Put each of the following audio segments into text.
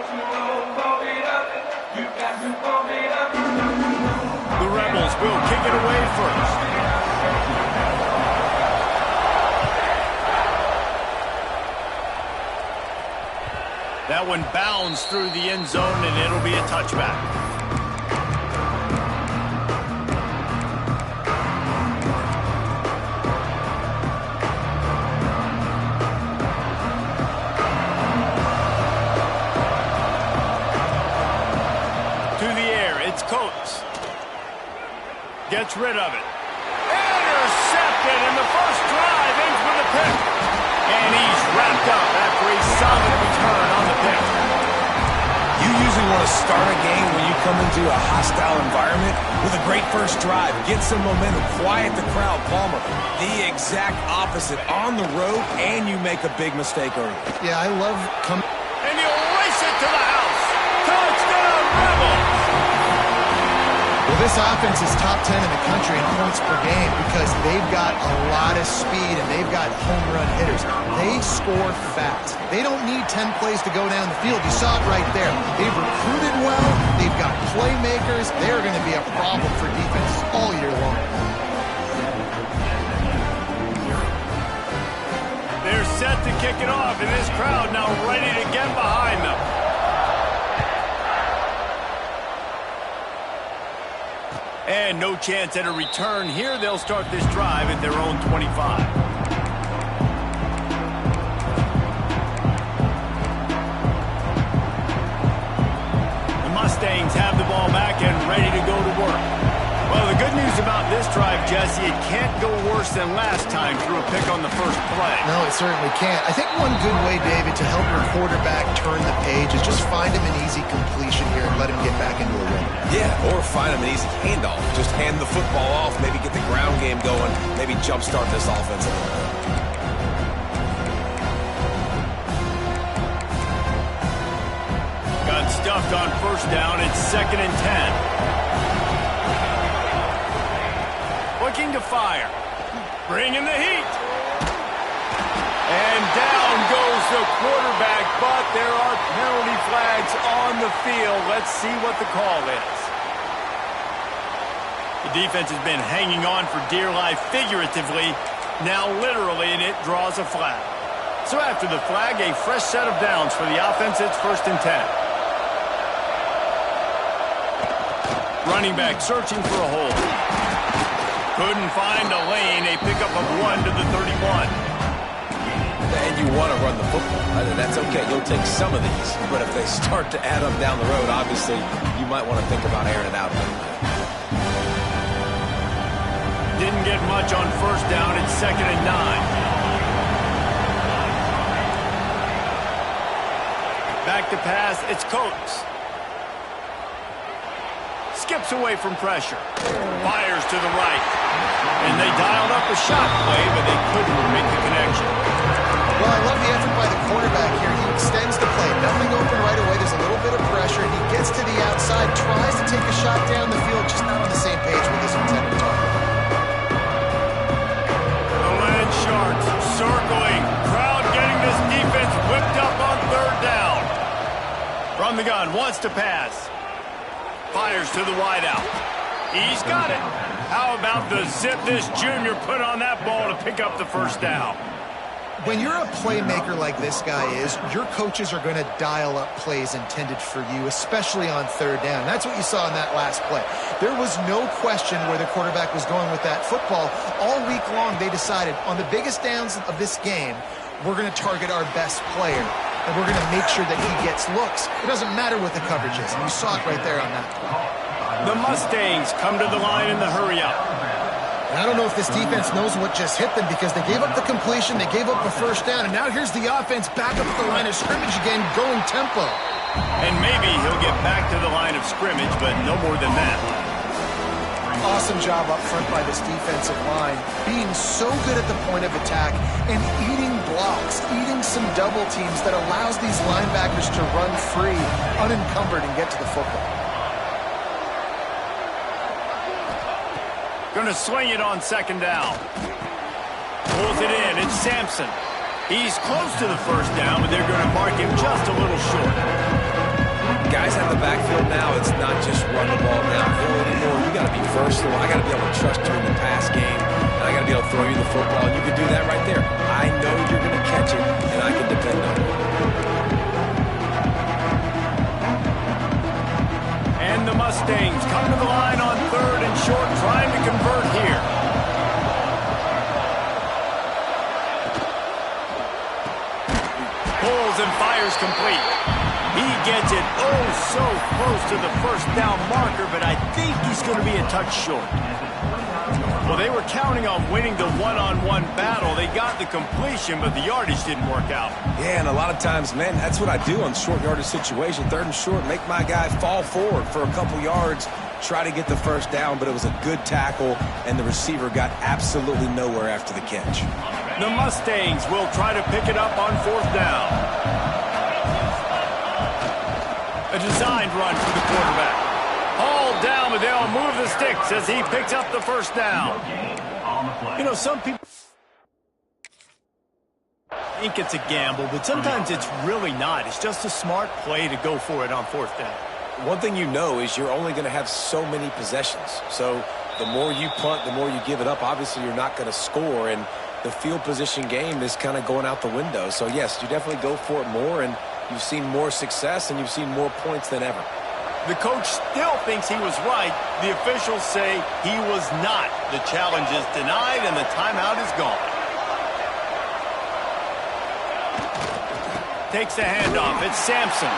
The Rebels will kick it away first. That one bounds through the end zone, and it'll be a touchback. To the air, it's Coates. Gets rid of it. Intercepted, and the first drive ends with a pick. And he's wrapped up after a solid return on the pick. You usually want to start a game when you come into a hostile environment with a great first drive. Get some momentum, quiet the crowd. Palmer, the exact opposite. On the road, and you make a big mistake early. Yeah, I love coming. And he'll race it to the house. Touchdown, Rebels! Well, this offense is top 10 in the country in points per game because they've got a lot of speed and they've got home run hitters. They score fast. They don't need 10 plays to go down the field. You saw it right there. They've recruited well. They've got playmakers. They're going to be a problem for defense all year long. They're set to kick it off, and this crowd now ready to get behind them. And no chance at a return here. They'll start this drive at their own 25. The Mustangs have the ball back and ready to go to work. Well, the good news about this drive, Jesse, it can't go worse than last time through a pick on the first play. No, it certainly can't. I think one good way, David, to help your quarterback turn the page is just find him an easy completion here and let him get back into a rhythm. Yeah, or find him an easy handoff. Just hand the football off, maybe get the ground game going, maybe jumpstart this offense a little bit. Got stuffed on first down. It's 2nd and 10. Looking to fire. Bringing the heat. And down goes the quarterback, but there are penalty flags on the field. Let's see what the call is. The defense has been hanging on for dear life figuratively, now literally, and it draws a flag. So after the flag, a fresh set of downs for the offense. It's 1st and 10. Running back searching for a hole. Couldn't find a lane. A pickup of 1 to the 31. And you want to run the football. That's okay. You'll take some of these. But if they start to add up down the road, obviously, you might want to think about airing it out. Didn't get much on first down. It's 2nd and 9. Back to pass. It's Coates. Skips away from pressure. Fires to the right. And they dialed up a shot play, but they couldn't make the connection. Well, I love the effort by the quarterback here. He extends the play. Nothing open right away. There's a little bit of pressure. He gets to the outside, tries to take a shot down the field, just not on the same page with his intended target. The Land Sharks circling. Crowd getting this defense whipped up on 3rd down. From the gun, wants to pass. Fires to the wideout. He's got it. How about the zip this junior put on that ball to pick up the first down? When you're a playmaker like this guy is, your coaches are going to dial up plays intended for you, especially on 3rd down. That's what you saw in that last play. There was no question where the quarterback was going with that football. All week long, they decided on the biggest downs of this game, we're going to target our best player, and we're going to make sure that he gets looks. It doesn't matter what the coverage is, and you saw it right there on that play. The Mustangs come to the line in the hurry-up. I don't know if this defense knows what just hit them because they gave up the completion, they gave up a first down, and now here's the offense back up at the line of scrimmage again, going tempo. And maybe he'll get back to the line of scrimmage, but no more than that. Awesome job up front by this defensive line, being so good at the point of attack and eating blocks, eating some double teams that allows these linebackers to run free, unencumbered, and get to the football. Going to swing it on 2nd down. Pulls it in. It's Sampson. He's close to the first down, but they're going to mark him just a little short. now it's not just run the ball downhill anymore. You got to be versatile. I got to be able to trust you in the pass game, and I got to be able to throw you the football. And you can do that right there. I know you're going to catch it, and I can depend on it. And the Mustangs come to the line on 3rd and short, trying to convert here. Pulls and fires complete. He gets it so close to the first down marker, but I think he's going to be a touch short. Well, they were counting on winning the one-on-one battle. They got the completion, but the yardage didn't work out. Yeah, and a lot of times, man, that's what I do on short yardage situation. 3rd and short, make my guy fall forward for a couple yards, try to get the first down, but it was a good tackle, and the receiver got absolutely nowhere after the catch. The Mustangs will try to pick it up on 4th down. A designed run for the quarterback. Hauled down, but they'll move the sticks as he picks up the first down. You know, some people think it's a gamble, but sometimes it's really not. It's just a smart play to go for it on 4th down. One thing you know is you're only going to have so many possessions. So the more you punt, the more you give it up. Obviously, you're not going to score, and the field position game is kind of going out the window. So, yes, you definitely go for it more, and you've seen more success, and you've seen more points than ever. The coach still thinks he was right. The officials say he was not. The challenge is denied, and the timeout is gone. Takes the handoff. It's Sampson.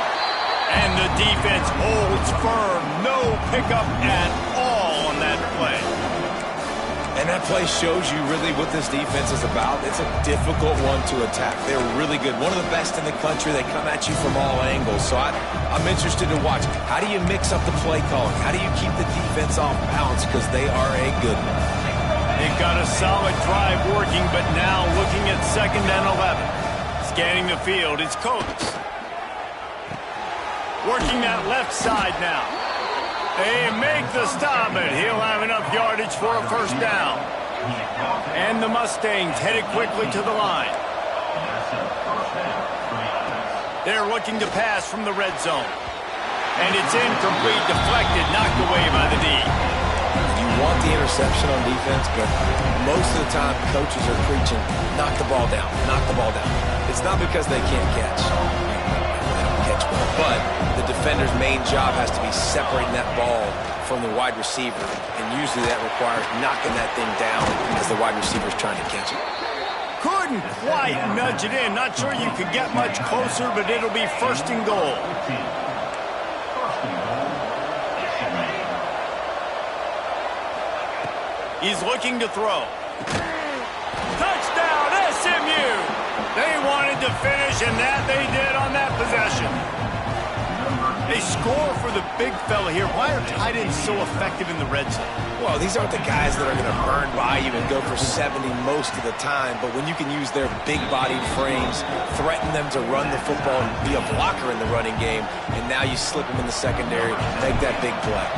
And the defense holds firm. No pickup at all on that play. And that play shows you really what this defense is about. It's a difficult one to attack. They're really good. One of the best in the country. They come at you from all angles. So I'm interested to watch. How do you mix up the play calling? How do you keep the defense off balance? Because they are a good one. They've got a solid drive working, but now looking at 2nd and 11. Scanning the field, it's Coates. Working that left side now. They make the stop, but he'll have enough yardage for a first down. And the Mustangs headed quickly to the line. They're looking to pass from the red zone. And it's incomplete, deflected, knocked away by the D. You want the interception on defense, but most of the time coaches are preaching, knock the ball down, knock the ball down. It's not because they can't catch. They don't catch well, but the defender's main job has to be separating that ball from the wide receiver, and usually that requires knocking that thing down as the wide receiver's trying to catch it. Couldn't quite nudge it in. Not sure you could get much closer, but it'll be 1st and goal. He's looking to throw. Touchdown, SMU! They wanted to finish, and that they did on that possession. They score for the big fella here. Why are tight ends so effective in the red zone? Well, these aren't the guys that are going to burn by you and go for 70 most of the time, but when you can use their big-bodied frames, threaten them to run the football and be a blocker in the running game, and now you slip them in the secondary, make that big play.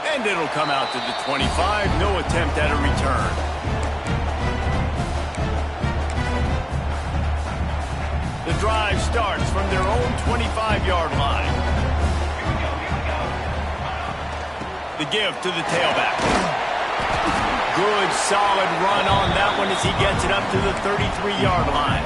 And it'll come out to the 25. No attempt at a return. The drive starts from their own 25-yard line. The give to the tailback. Good, solid run on that one as he gets it up to the 33-yard line.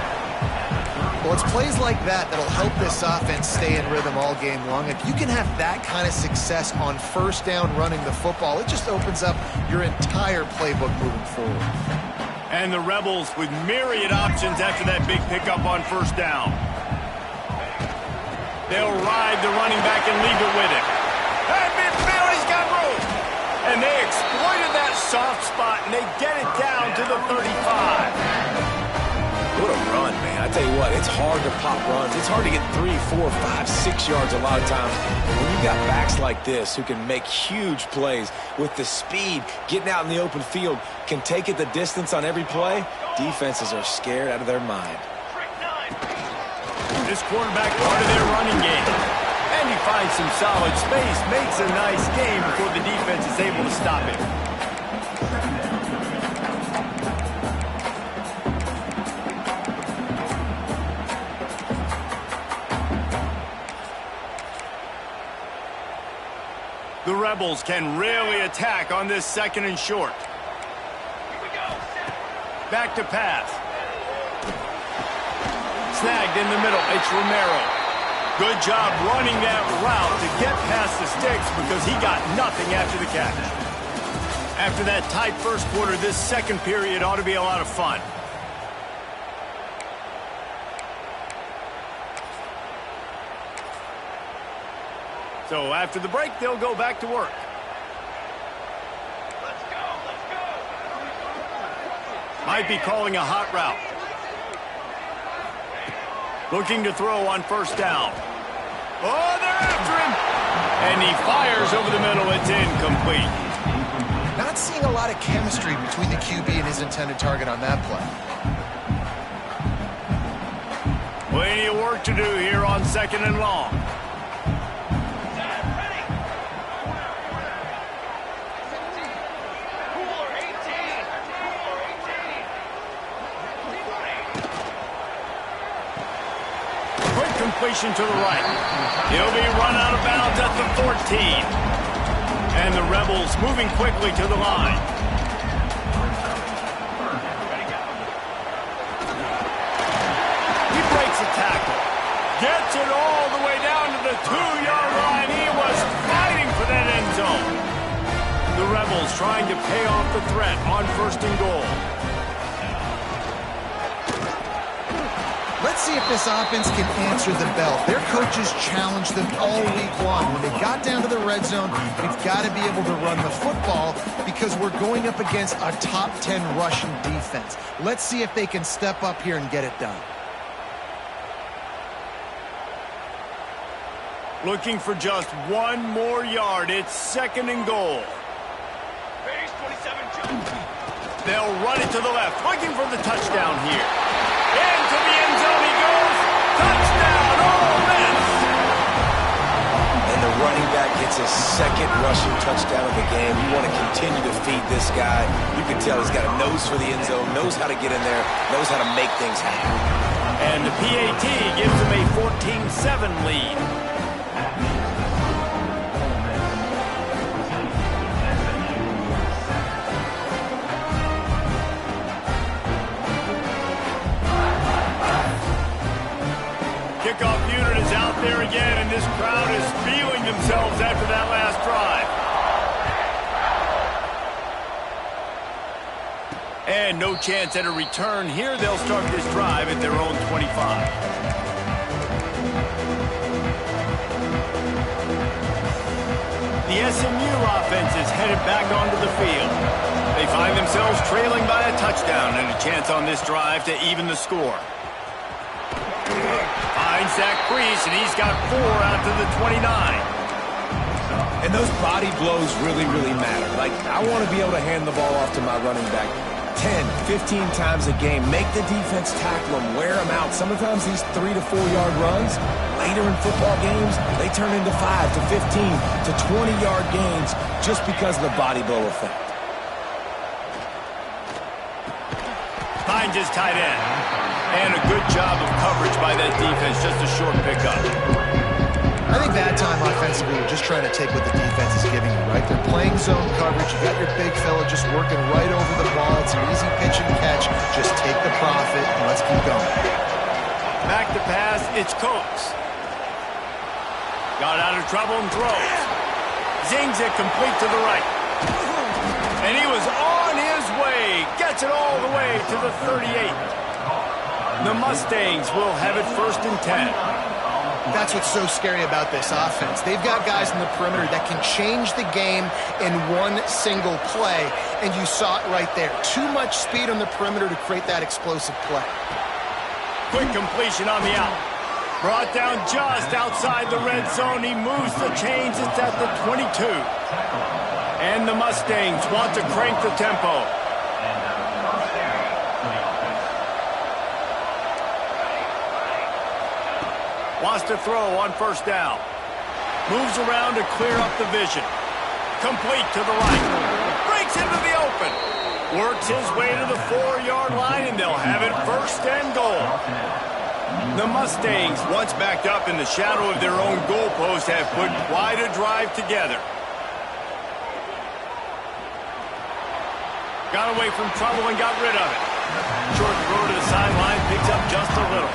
Well, it's plays like that that'll help this offense stay in rhythm all game long. If you can have that kind of success on 1st down running the football, it just opens up your entire playbook moving forward. And the Rebels with myriad options after that big pickup on 1st down. They'll ride the running back and leave it with him. Hey, midfield, he's got room. And they exploited that soft spot, and they get it down to the 35. What a run, man. I tell you what, it's hard to pop runs. It's hard to get 3, 4, 5, 6 yards a lot of times. But when you got backs like this who can make huge plays with the speed, getting out in the open field, can take it the distance on every play, defenses are scared out of their mind. This quarterback part of their running game. And he finds some solid space, makes a nice game before the defense is able to stop him. Rebels can really attack on this 2nd and short. Back to pass. Snagged in the middle. It's Romero. Good job running that route to get past the sticks because he got nothing after the catch. After that tight first quarter, this 2nd period ought to be a lot of fun. So after the break, they'll go back to work. Let's go. Might be calling a hot route. Looking to throw on 1st down. Oh, they're after him! And he fires over the middle. It's incomplete. Not seeing a lot of chemistry between the QB and his intended target on that play. Plenty of work to do here on 2nd and long. Quick completion to the right. He'll be run out of bounds at the 14. And the Rebels moving quickly to the line. He breaks a tackle. Gets it all the way down to the 2-yard line. He was fighting for that end zone. The Rebels trying to pay off the threat on 1st and goal. Let's see if this offense can answer the bell. Their coaches challenged them all week long. When they got down to the red zone, we've got to be able to run the football because we're going up against a top 10 rushing defense. Let's see if they can step up here and get it done. Looking for just 1 more yard. It's 2nd and goal. They'll run it to the left, looking for the touchdown here. Into the end zone he goes. Touchdown, Ole Miss! And the running back gets his 2nd rushing touchdown of the game. You want to continue to feed this guy. You can tell he's got a nose for the end zone, knows how to get in there, knows how to make things happen. And the PAT gives him a 14-7 lead. Kickoff unit is out there again, and this crowd is feeling themselves after that last drive. And no chance at a return here. They'll start this drive at their own 25. The SMU offense is headed back onto the field. They find themselves trailing by a touchdown and a chance on this drive to even the score. Finds Zach Priest, and he's got 4 out to the 29. And those body blows really, really matter. Like, I want to be able to hand the ball off to my running back 10, 15 times a game. Make the defense tackle them, wear them out. Sometimes these 3 to 4 yard runs, later in football games, they turn into 5 to 15 to 20 yard gains just because of the body blow effect. Finds his tight end. And a good job of coverage by that defense, just a short pickup. I think that time offensively, you're just trying to take what the defense is giving you, right? They're playing zone coverage. You got your big fella just working right over the ball. It's an easy pitch and catch. Just take the profit and let's keep going. Back to pass, it's Coates. Got out of trouble and throws. Zings it complete to the right. And he was on his way. Gets it all the way to the 38. The Mustangs will have it 1st and 10. That's what's so scary about this offense. They've got guys in the perimeter that can change the game in one single play, and you saw it right there. Too much speed on the perimeter to create that explosive play. Quick completion on the out. Brought down just outside the red zone. He moves the chains. It's at the 22. And the Mustangs want to crank the tempo. Wants to throw on 1st down. Moves around to clear up the vision. Complete to the right. Breaks into the open. Works his way to the 4-yard line, and they'll have it 1st and goal. The Mustangs, once backed up in the shadow of their own goalpost, have put quite a drive together. Got away from trouble and got rid of it. Short throw to the sideline, picks up just a little.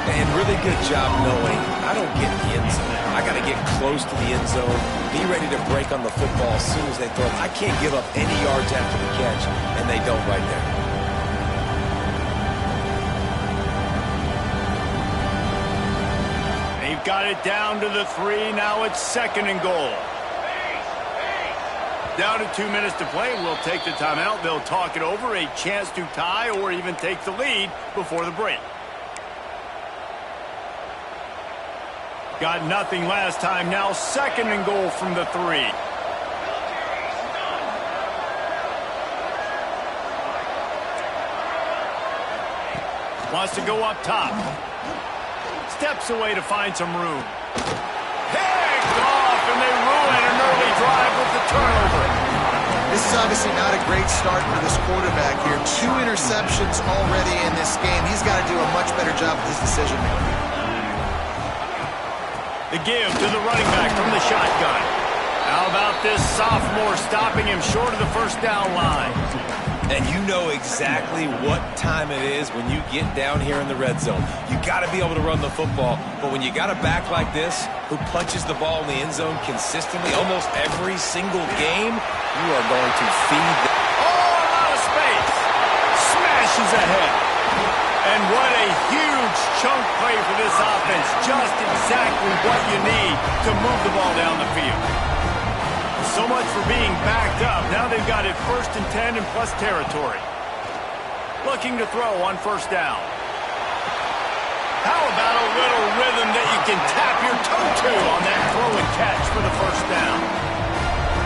And really good job knowing I don't get in the end zone. I got to get close to the end zone, be ready to break on the football as soon as they throw it. I can't give up any yards after the catch, and they don't right there. They've got it down to the 3. Now it's 2nd and goal. Down to 2 minutes to play. We'll take the timeout. They'll talk it over. A chance to tie or even take the lead before the break. Got nothing last time. Now 2nd and goal from the 3. Wants to go up top. Steps away to find some room. Picked off, and they ruin an early drive with the turnover. This is obviously not a great start for this quarterback here. 2 interceptions already in this game. He's got to do a much better job with his decision-making. The give to the running back from the shotgun. How about this sophomore stopping him short of the first down line? And you know exactly what time it is when you get down here in the red zone. You got to be able to run the football, but when you got a back like this who punches the ball in the end zone consistently almost every single game, you are going to feed the... Oh, a lot of space. Smashes ahead. And what a huge chunk play for this offense. Just exactly what you need to move the ball down the field. So much for being backed up. Now they've got it 1st and 10 and plus territory. Looking to throw on 1st down. How about a little rhythm that you can tap your toe to on that throw and catch for the 1st down?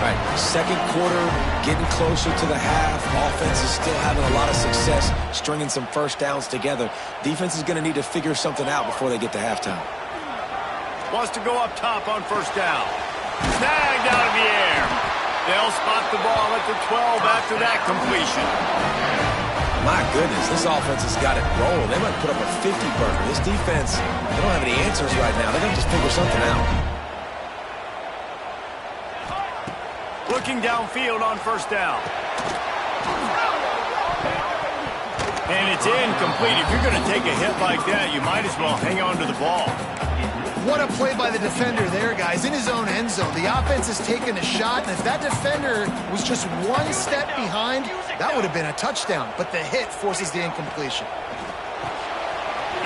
Right, 2nd quarter, getting closer to the half. Offense is still having a lot of success stringing some 1st downs together. Defense is going to need to figure something out before they get to halftime. Wants to go up top on 1st down. Snagged out of the air. They'll spot the ball at the 12 after that completion. My goodness, this offense has got it rolling. They might put up a 50-burger. This defense, they don't have any answers right now. They're going to just figure something out. Looking downfield on 1st down. And it's incomplete. If you're going to take a hit like that, you might as well hang on to the ball. What a play by the defender there, guys. In his own end zone. The offense has taken a shot, and if that defender was just 1 step behind, that would have been a touchdown. But the hit forces the incompletion.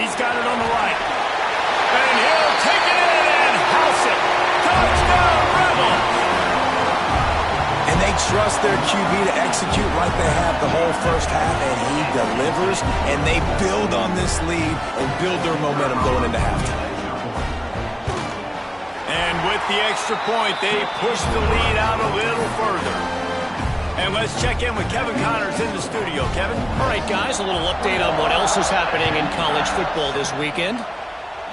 He's got it on the right. And he'll take it in and house it. Touchdown, Rebels! And they trust their QB to execute like they have the whole 1st half, and he delivers, and they build on this lead and build their momentum going into halftime. And with the extra point, they push the lead out a little further. And let's check in with Kevin Connors in the studio. Kevin? All right, guys, a little update on what else is happening in college football this weekend.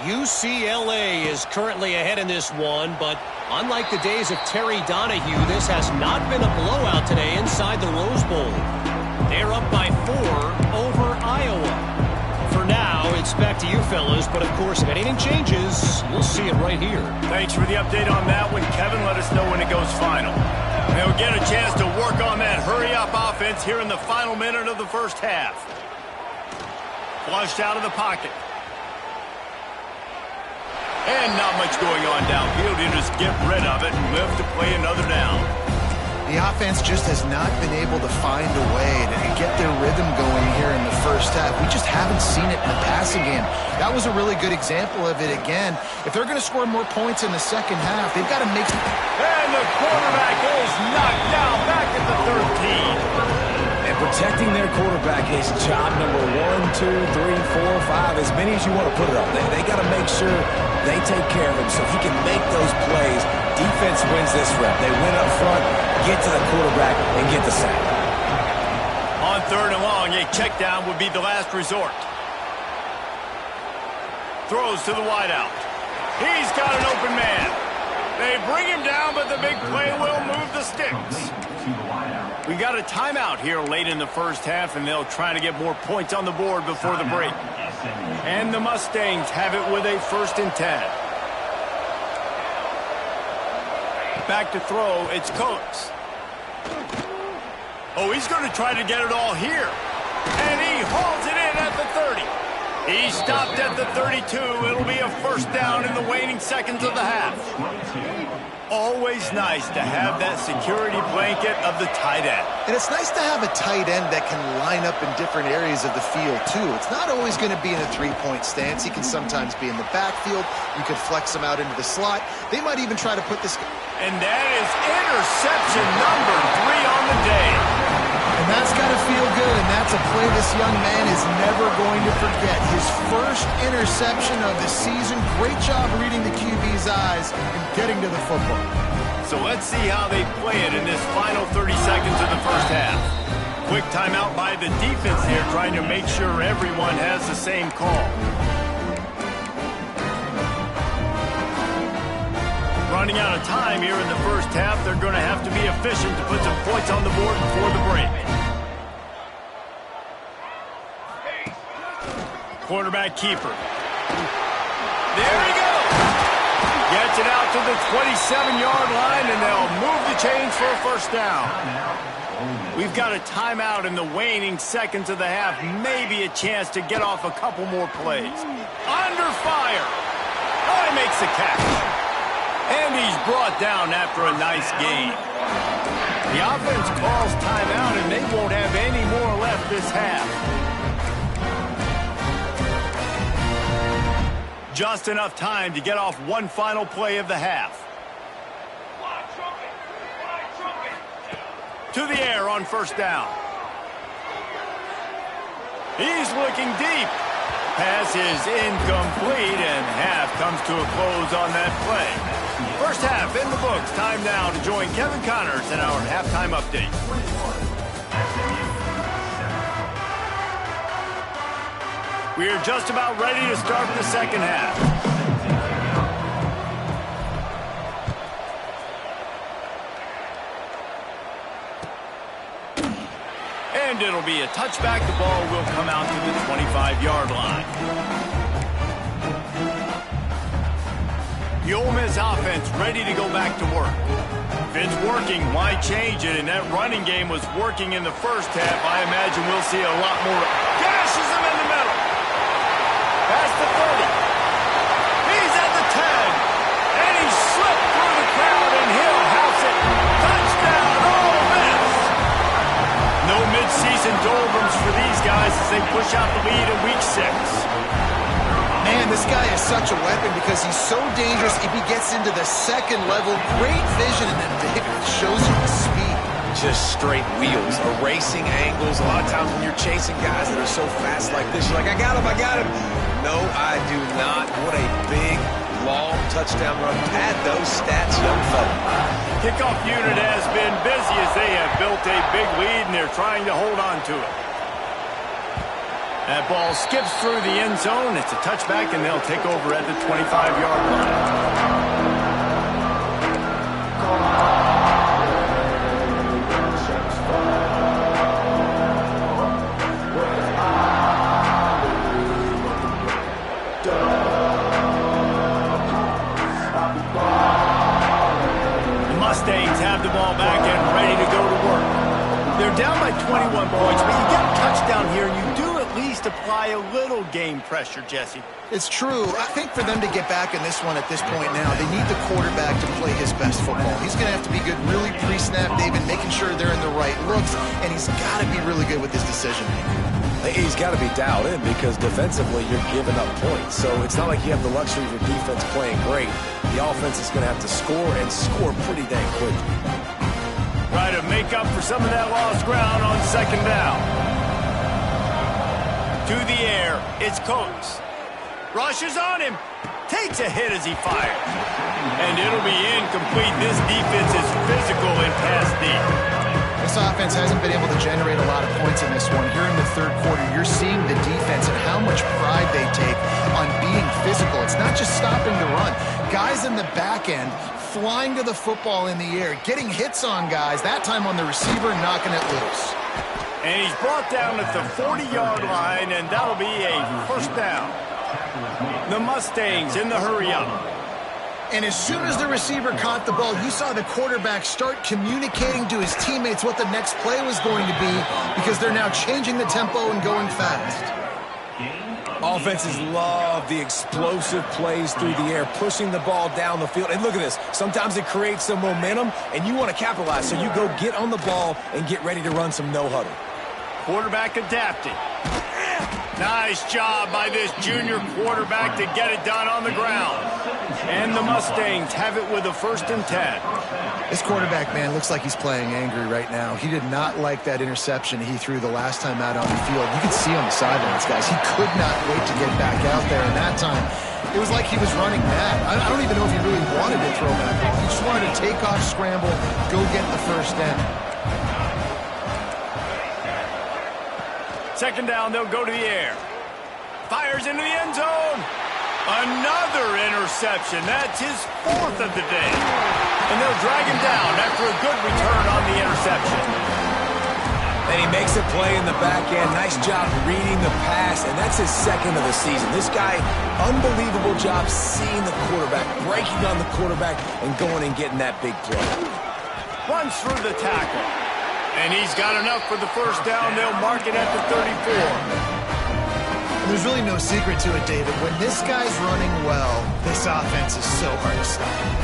UCLA is currently ahead in this one, but unlike the days of Terry Donahue, this has not been a blowout today inside the Rose Bowl. They're up by 4 over Iowa. For now, it's back to you fellas, but of course, if anything changes, you'll see it right here. Thanks for the update on that one, Kevin. Let us know when it goes final. They'll get a chance to work on that hurry-up offense here in the final minute of the 1st half. Flushed out of the pocket. And not much going on downfield. You just get rid of it and live to play another down. The offense just has not been able to find a way to get their rhythm going here in the 1st half. We just haven't seen it in the passing game. That was a really good example of it again. If they're going to score more points in the 2nd half, they've got to make... And the quarterback is knocked down back at the 13. And protecting their quarterback is job number 1, 2, 3, 4, 5, as many as you want to put it on. They got to make sure they take care of him so he can make those plays. Defense wins this rep. They win up front, get to the quarterback, and get the sack. On 3rd and long, a check down would be the last resort. Throws to the wideout. He's got an open man. They bring him down, but the big play will move the sticks. We got a timeout here late in the 1st half, and they'll try to get more points on the board before the break. And the Mustangs have it with a 1st and 10. Back to throw, it's Coates. Oh, he's going to try to get it all here. And he hauls it in at the 30. He stopped at the 32. It'll be a first down in the waning seconds of the half. Always nice to have that security blanket of the tight end. And it's nice to have a tight end that can line up in different areas of the field, too. It's not always going to be in a three-point stance. He can sometimes be in the backfield. You could flex him out into the slot. They might even try to put this... And that is interception number 3 on the day. And that's got to feel good, and that's a play this young man is never going to forget. His first interception of the season. Great job reading the QB's eyes and getting to the football. So let's see how they play it in this final 30 seconds of the first half. Quick timeout by the defense here, trying to make sure everyone has the same call. Running out of time here in the first half, they're going to have to be efficient to put some points on the board before the break. Quarterback keeper. There he goes. Gets it out to the 27-yard line, and they'll move the chains for a first down. We've got a timeout in the waning seconds of the half. Maybe a chance to get off a couple more plays. Under fire. Oh, he makes the catch. And he's brought down after a nice gain. The offense calls timeout, and they won't have any more left this half. Just enough time to get off one final play of the half. To the air on first down. He's looking deep. Pass is incomplete, and half comes to a close on that play. First half in the books. Time now to join Kevin Connors in our halftime update. We are just about ready to start the second half. And it'll be a touchback. The ball will come out to the 25-yard line. The Ole Miss offense ready to go back to work. If it's working, why change it? And that running game was working in the first half. I imagine we'll see a lot more. Gashes him in the middle. Past the 30. He's at the 10. And he slipped through the crowd, and he'll house it. Touchdown, Ole Miss. No midseason doldrums for these guys as they push out the lead in Week 6. Man, this guy is such a weapon because he's so dangerous if he gets into the second level. Great vision, and then David shows you the speed. Just straight wheels, erasing angles. A lot of times when you're chasing guys that are so fast like this, you're like, I got him, I got him. No, I do not. What a big, long touchdown run. Pad those stats, young fella. Kickoff unit has been busy as they have built a big lead, and they're trying to hold on to it. That ball skips through the end zone. It's a touchback, and they'll take over at the 25-yard line. The Mustangs have the ball back and ready to go to work. They're down by 21 points, but you get a touchdown here, and you do at least apply a little game pressure, Jesse. It's true. I think for them to get back in this one at this point now, they need the quarterback to play his best football. He's going to have to be good really pre-snap, David, making sure they're in the right looks, and he's got to be really good with his decision making. He's got to be dialed in because defensively you're giving up points. So it's not like you have the luxury of your defense playing great. The offense is going to have to score and score pretty dang quickly. Try to make up for some of that lost ground on second down. To the air, it's Coates. Rushes on him. Takes a hit as he fires. And it'll be incomplete. This defense is physical and pass deep. This offense hasn't been able to generate a lot of points in this one. Here in the third quarter, you're seeing the defense and how much pride they take on being physical. It's not just stopping the run. Guys in the back end flying to the football in the air, getting hits on guys, that time on the receiver, knocking it loose. And he's brought down at the 40-yard line, and that'll be a first down. The Mustangs in the hurry-up. And as soon as the receiver caught the ball, you saw the quarterback start communicating to his teammates what the next play was going to be because they're now changing the tempo and going fast. Offenses love the explosive plays through the air, pushing the ball down the field. And look at this. Sometimes it creates some momentum, and you want to capitalize. So you go get on the ball and get ready to run some no-huddle. Quarterback adapting. Nice job by this junior quarterback to get it done on the ground. And the Mustangs have it with a 1st and 10. This quarterback, man, looks like he's playing angry right now. He did not like that interception he threw the last time out on the field. You could see on the sidelines, guys. He could not wait to get back out there. And that time, it was like he was running mad. I don't even know if he really wanted to throw that ball. He just wanted to take off, scramble, go get the 1st down. 2nd down, they'll go to the air. Fires into the end zone. Another interception. That's his 4th of the day. And they'll drag him down after a good return on the interception. And he makes a play in the back end. Nice job reading the pass, and that's his 2nd of the season. This guy, unbelievable job seeing the quarterback, breaking on the quarterback, and going and getting that big play. Runs through the tackle. And he's got enough for the 1st down. They'll mark it at the 34. There's really no secret to it, David. When this guy's running well, this offense is so hard to stop.